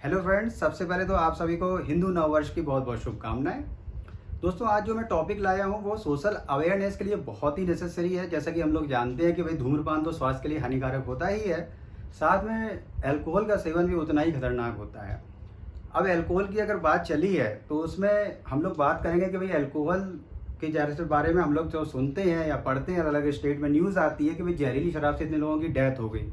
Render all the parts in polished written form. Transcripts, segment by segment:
Hello friends, सबसे पहले तो आप सभी को हिंदू नववर्ष की बहुत बहुत शुभकामनाएं। दोस्तों, आज जो मैं टॉपिक लाया हूँ वो सोशल अवेयरनेस के लिए बहुत ही नेसेसरी है। जैसा कि हम लोग जानते हैं कि भाई धूम्रपान तो स्वास्थ्य के लिए हानिकारक होता ही है, साथ में अल्कोहल का सेवन भी उतना ही खतरनाक होता है। अब अल्कोहल की अगर बात चली है तो उसमें हम लोग बात करेंगे कि भाई अल्कोहल के जैसे बारे में हम लोग जो सुनते हैं या पढ़ते हैं, अलग अलग स्टेट में न्यूज़ आती है कि भाई जहरीली शराब से इतने लोगों की डेथ हो गई।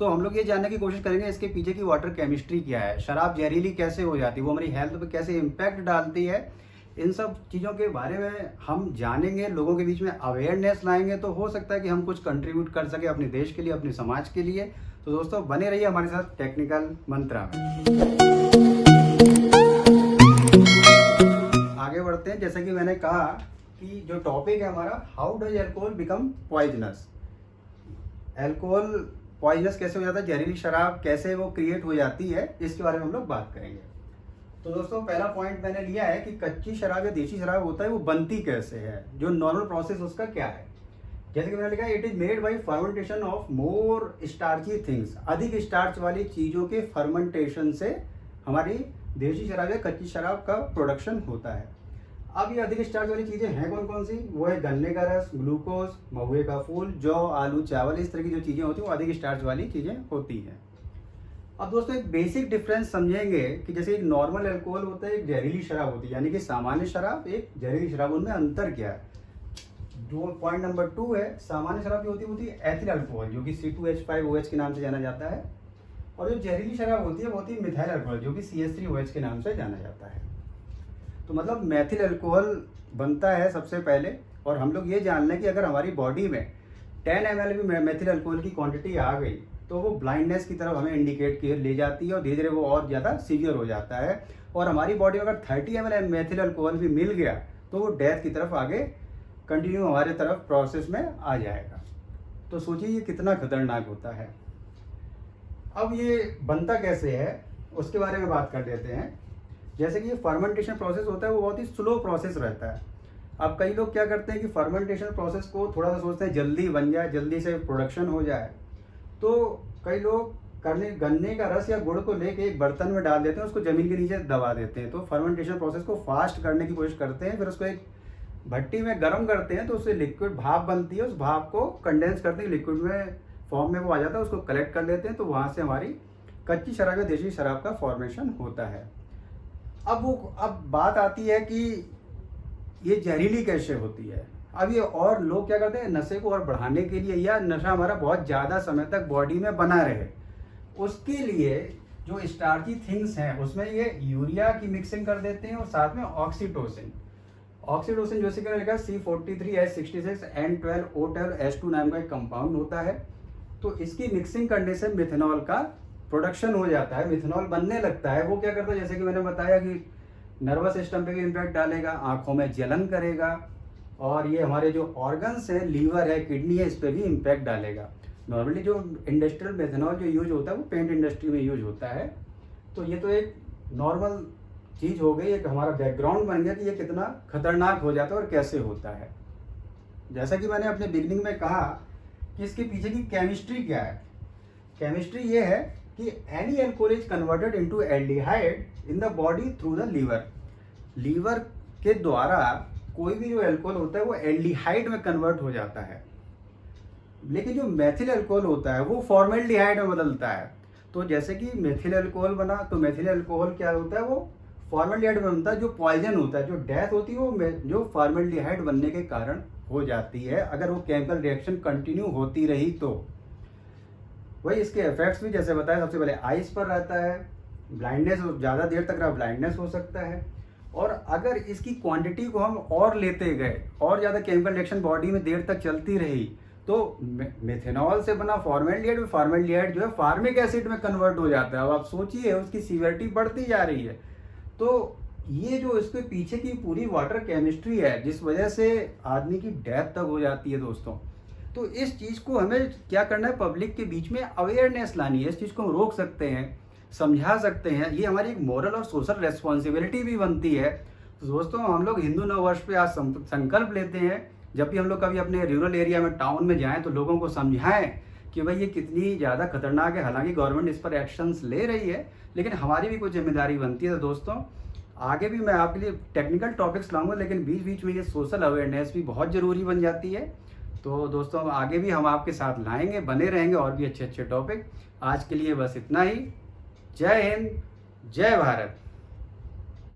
तो हम लोग ये जानने की कोशिश करेंगे इसके पीछे की वाटर केमिस्ट्री क्या है, शराब जहरीली कैसे हो जाती है, वो हमारी हेल्थ पे कैसे इम्पैक्ट डालती है। इन सब चीज़ों के बारे में हम जानेंगे, लोगों के बीच में अवेयरनेस लाएंगे, तो हो सकता है कि हम कुछ कंट्रीब्यूट कर सके अपने देश के लिए, अपने समाज के लिए। तो दोस्तों, बने रहिए हमारे साथ टेक्निकल मंत्रा में। आगे बढ़ते हैं। जैसे कि मैंने कहा कि जो टॉपिक है हमारा, how does alcohol become poisonous. Alcohol poisonous कैसे हो जाता है, जहरीली शराब कैसे वो क्रिएट हो जाती है, इसके बारे में हम लोग बात करेंगे। तो दोस्तों, पहला पॉइंट मैंने लिया है कि कच्ची शराब या देसी शराब होता है वो बनती कैसे है, जो नॉर्मल प्रोसेस उसका क्या है। जैसे कि मैंने लिखा है, it is made by fermentation of more starchy things. अधिक स्टार्च वाली चीज़ों के फर्मेंटेशन से हमारी देसी शराब या कच्ची शराब का प्रोडक्शन होता है। अब ये अधिक स्टार्च वाली चीज़ें हैं कौन कौन सी? वो है गन्ने का रस, ग्लूकोज, महुए का फूल, जौ, आलू, चावल, इस तरह की जो चीज़ें होती हैं वो अधिक स्टार्च वाली चीज़ें होती हैं। अब दोस्तों, एक बेसिक डिफरेंस समझेंगे कि जैसे एक नॉर्मल अल्कोहल होता है, एक जहरीली शराब होती है, यानी कि सामान्य शराब, एक जहरीली शराब, उनमें अंतर क्या है। जो पॉइंट नंबर 2 है, सामान्य शराब जो होती है एथिल अल्कोहल, जो कि C2H5OH के नाम से जाना जाता है, और जो जहरीली शराब होती है वो होती है मिथाइल अल्कोहल, जो कि CH3OH के नाम से जाना जाता है। तो मतलब मैथिल अल्कोहल बनता है सबसे पहले, और हम लोग ये जान लें कि अगर हमारी बॉडी में 10 ml भी मैथिल अल्कोहल की क्वांटिटी आ गई तो वो ब्लाइंडनेस की तरफ हमें इंडिकेट किए ले जाती है, और धीरे धीरे वो और ज़्यादा सीवियर हो जाता है। और हमारी बॉडी में अगर 30 ml मैथिल अल्कोहल भी मिल गया तो वो डेथ की तरफ आगे कंटिन्यू हमारे तरफ प्रोसेस में आ जाएगा। तो सोचिए ये कितना खतरनाक होता है। अब ये बनता कैसे है उसके बारे में बात कर लेते हैं। जैसे कि ये फर्मेंटेशन प्रोसेस होता है वो बहुत ही स्लो प्रोसेस रहता है। अब कई लोग क्या करते हैं कि फर्मेंटेशन प्रोसेस को थोड़ा सा सोचते हैं जल्दी बन जाए, जल्दी से प्रोडक्शन हो जाए। तो कई लोग गन्ने का रस या गुड़ को लेके एक बर्तन में डाल देते हैं, उसको ज़मीन के नीचे दबा देते हैं। तो फर्मेंटेशन प्रोसेस को फास्ट करने की कोशिश करते हैं, फिर उसको एक भट्टी में गर्म करते हैं तो उससे लिक्विड भाप बनती है। उस भाप को कंडेंस करते हैं, लिक्विड में फॉर्म में वो आ जाता है, उसको कलेक्ट कर लेते हैं। तो वहाँ से हमारी कच्ची शराब या देसी शराब का फॉर्मेशन होता है। अब बात आती है कि ये जहरीली कैसे होती है। अब ये और लोग क्या करते हैं, नशे को और बढ़ाने के लिए, या नशा हमारा बहुत ज़्यादा समय तक बॉडी में बना रहे, उसके लिए जो स्टार्ची थिंग्स हैं उसमें ये यूरिया की मिक्सिंग कर देते हैं, और साथ में ऑक्सीटोसिन जैसे कि लिखा C43H66N12O12H2 नाम का एक कंपाउंड होता है। तो इसकी मिक्सिंग करने से मिथेनॉल का प्रोडक्शन हो जाता है, मिथेनॉल बनने लगता है। वो क्या करता है, जैसे कि मैंने बताया कि नर्वस सिस्टम पे भी इम्पैक्ट डालेगा, आंखों में जलन करेगा, और ये हमारे जो ऑर्गन्स हैं, लीवर है, किडनी है, इस पर भी इम्पैक्ट डालेगा। नॉर्मली जो इंडस्ट्रियल मेथेनॉल जो यूज होता है वो पेंट इंडस्ट्री में यूज होता है। तो ये तो एक नॉर्मल चीज़ हो गई, एक हमारा बैकग्राउंड बन गया कि ये कितना खतरनाक हो जाता है और कैसे होता है। जैसा कि मैंने अपने बिगनिंग में कहा कि इसके पीछे की केमिस्ट्री क्या है। केमिस्ट्री ये है कि any alcohol is converted into aldehyde in the body through the liver. Liver के द्वारा कोई भी जो अल्कोहल होता है वो एल्डिहाइड में कन्वर्ट हो जाता है, लेकिन जो मेथिल अल्कोहल होता है वो फॉर्मेल्डिहाइड में बदलता है। तो जैसे कि मेथिल अल्कोहल बना, तो मेथिल अल्कोहल क्या होता है, वो फॉर्मेल्डिहाइड में बनता है। जो पॉइजन होता है, जो डेथ होती है, वो जो फॉर्मेल्डिहाइड बनने के कारण हो जाती है, अगर वो केमिकल रिएक्शन कंटिन्यू होती रही तो। वही इसके इफेक्ट्स भी जैसे बताया, सबसे पहले आइस पर रहता है, ब्लाइंडनेस, ज़्यादा देर तक रहा ब्लाइंडनेस हो सकता है। और अगर इसकी क्वांटिटी को हम और लेते गए, और ज़्यादा केमिकल रिएक्शन बॉडी में देर तक चलती रही, तो मेथेनॉल से बना फॉर्मेल्डिहाइड जो है फार्मिक एसिड में कन्वर्ट हो जाता है। अब आप सोचिए उसकी सीवियरिटी बढ़ती जा रही है। तो ये जो इसके पीछे की पूरी वाटर केमिस्ट्री है, जिस वजह से आदमी की डेथ तक हो जाती है दोस्तों। तो इस चीज़ को हमें क्या करना है, पब्लिक के बीच में अवेयरनेस लानी है। इस चीज़ को हम रोक सकते हैं, समझा सकते हैं। ये हमारी एक मॉरल और सोशल रेस्पॉन्सिबिलिटी भी बनती है। तो दोस्तों, हम लोग हिंदू नववर्ष पे आज संकल्प लेते हैं, जब भी हम लोग कभी अपने रूरल एरिया में, टाउन में जाएं, तो लोगों को समझाएं कि भाई ये कितनी ज़्यादा खतरनाक है। हालांकि गवर्नमेंट इस पर एक्शंस ले रही है, लेकिन हमारी भी कुछ जिम्मेदारी बनती है। तो दोस्तों आगे भी मैं आपके लिए टेक्निकल टॉपिक्स लाऊंगा, लेकिन बीच बीच में ये सोशल अवेयरनेस भी बहुत ज़रूरी बन जाती है। तो दोस्तों आगे भी हम आपके साथ लाएंगे, बने रहेंगे और भी अच्छे अच्छे टॉपिक। आज के लिए बस इतना ही। जय हिंद, जय भारत।